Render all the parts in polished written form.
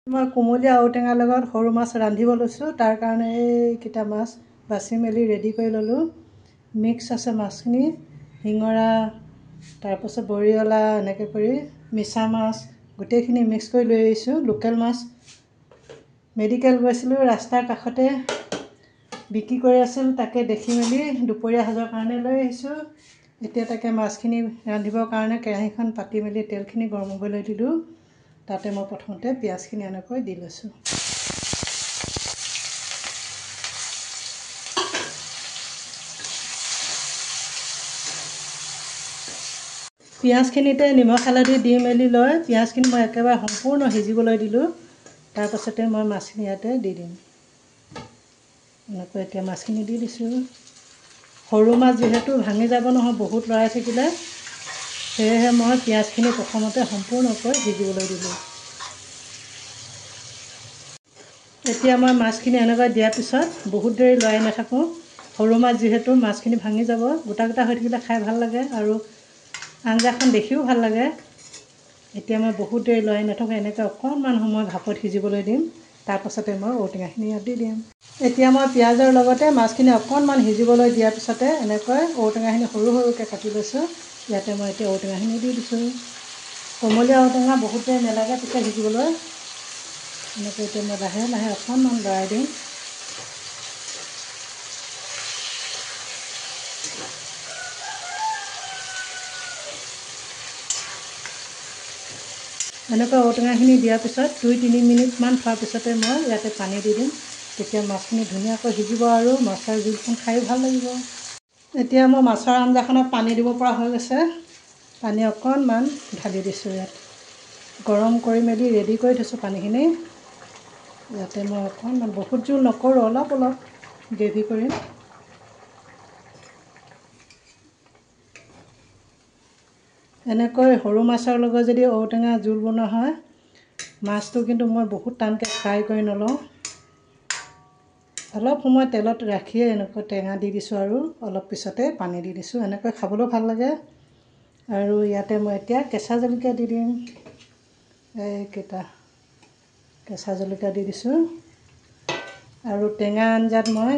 মই কোমলীয়া ঔটেঙাৰ লগত সৰু মাছ ৰান্ধিব লৈছোঁ। তাৰ কাৰণে এইকেইটা মাছ বাছি মেলি ৰেডি কৰি ল'লোঁ। মিক্স আছে মাছখিনি, শিঙৰা, তাৰপাছত বৰিয়লা, এনেকৈ কৰি মিছা মাছ গোটেইখিনি মিক্স কৰি লৈ আহিছোঁ। লোকেল মাছ মেডিকেল গৈছিলোঁ, ৰাস্তাৰ কাষতে বিক্ৰী কৰি আছিল, তাকে দেখি মেলি দুপৰীয়া সাজৰ কাৰণে লৈ আহিছোঁ। এতিয়া তাকে মাছখিনি ৰান্ধিবৰ কাৰণে কেৰাহীখন পাতি মেলি তেলখিনি গৰম হ'বলৈ দিলোঁ। তাতে মই প্ৰথমতে পিঁয়াজখিনি এনেকৈ দি লৈছোঁ। পিঁয়াজখিনিতে নিমখ হালধি দি মেলি লৈ পিঁয়াজখিনি মই একেবাৰে সম্পূৰ্ণ সিজিবলৈ দিলোঁ। তাৰপাছতে মই মাছখিনি ইয়াতে দি দিম। এনেকৈ এতিয়া মাছখিনি দি দিছোঁ। সৰু মাছ যিহেতু ভাঙি যাব নহয় বহুত লৰাই থাকিলে, সেয়েহে মই পিঁয়াজখিনি প্ৰথমতে সম্পূৰ্ণকৈ সিজিবলৈ দিলোঁ। এতিয়া মই মাছখিনি এনেকৈ দিয়াৰ পিছত বহুত দেৰি লৰাই নাথাকোঁ। সৰু মাছ যিহেতু মাছখিনি ভাঙি যাব, গোটা গোটা হৈ থাকিলে খাই ভাল লাগে আৰু আঞ্জাখন দেখিও ভাল লাগে। এতিয়া মই বহুত দেৰি লৰাই নাথাকোঁ, এনেকৈ অকণমান সময় ভাপত সিজিবলৈ দিম। তাৰপাছতে মই ঔটেঙাখিনি ইয়াত দি দিম। এতিয়া মই পিঁয়াজৰ লগতে মাছখিনি অকণমান সিজিবলৈ দিয়াৰ পিছতে এনেকৈ ঔটেঙাখিনি সৰু সৰুকৈ কাটি লৈছোঁ। ইয়াতে মই এতিয়া ঔটেঙাখিনি দি দিছোঁ। কোমলীয়া ঔটেঙা বহুত দেৰি নালাগে তেতিয়া সিজিবলৈ। এনেকৈ এতিয়া মই লাহে লাহে অকণমান লৰাই দিম। এনেকৈ ঔটেঙাখিনি দিয়াৰ পিছত 2-3 মিনিটমান থোৱাৰ পিছতে মই ইয়াতে পানী দি দিম। তেতিয়া মাছখিনি ধুনীয়াকৈ সিজিব আৰু মাছৰ জোলখন খায়ো ভাল লাগিব। এতিয়া মই মাছৰ আঞ্জাখনত পানী দিব পৰা হৈ গৈছে। পানী অকণমান ঢালি দিছোঁ ইয়াত। গৰম কৰি মেলি ৰেডি কৰি থৈছোঁ পানীখিনি। ইয়াতে মই অকণমান বহুত জোল নকৰোঁ, অলপ অলপ গ্ৰেভি কৰিম। এনেকৈ সৰু মাছৰ লগত যদি ঔটেঙা জোল বনোৱা হয়, মাছটো কিন্তু মই বহুত টানকৈ ফ্ৰাই কৰি নলওঁ। অলপ সময় তেলত ৰাখিয়ে এনেকৈ টেঙা দি দিছোঁ আৰু অলপ পিছতে পানী দি দিছোঁ। এনেকৈ খাবলৈও ভাল লাগে। আৰু ইয়াতে মই এতিয়া কেঁচা জলকীয়া দি দিম। এইকেইটা কেঁচা জলকীয়া দি দিছোঁ। আৰু টেঙা আঞ্জাত মই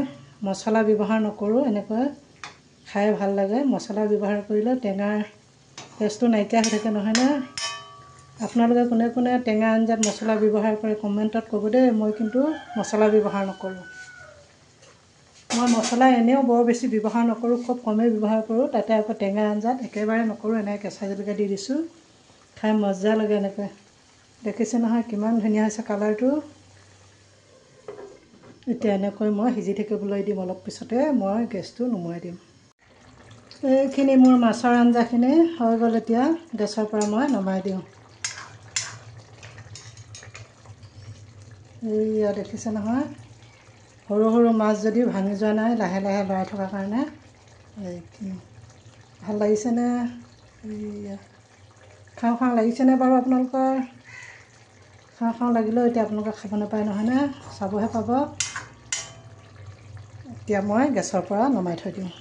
মছলা ব্যৱহাৰ নকৰোঁ, এনেকৈ খাই ভাল লাগে। মছলা ব্যৱহাৰ কৰিলে টেঙাৰ টেষ্টটো নাইকিয়া হৈ থাকে নহয়নে? আপোনালোকে কোনে কোনে টেঙা আঞ্জাত মছলা ব্যৱহাৰ কৰে কমেণ্টত ক'ব দেই। মই কিন্তু মছলা ব্যৱহাৰ নকৰোঁ। মই মছলা এনেও বৰ বেছি ব্যৱহাৰ নকৰোঁ, খুব কমেই ব্যৱহাৰ কৰোঁ। তাতে আকৌ টেঙা আঞ্জাত একেবাৰে নকৰোঁ। এনেকৈ কেঁচা জলকীয়া দি দিছোঁ। খাই মজা লাগে এনেকৈ। দেখিছে নহয় কিমান ধুনীয়া হৈছে কালাৰটো। এতিয়া এনেকৈ মই সিজি থাকিবলৈ দিম। অলপ পিছতে মই গেছটো নুমুৱাই দিম। এইখিনি মোৰ মাছৰ আঞ্জাখিনি হৈ গ'ল। এতিয়া গেছৰ পৰা মই নমাই দিওঁ। এইয়া দেখিছে নহয়, সৰু সৰু মাছ যদিও ভাঙি যোৱা নাই, লাহে লাহে লৰাই থকাৰ কাৰণে। এইখিনি ভাল লাগিছেনে? এইয়া খাওঁ খাওঁ লাগিছেনে বাৰু আপোনালোকৰ? খাওঁ খাওঁ লাগিলেও এতিয়া আপোনালোকে খাব নাপায় নহয়নে? চাবহে পাব। এতিয়া মই গেছৰ পৰা নমাই থৈ দিওঁ।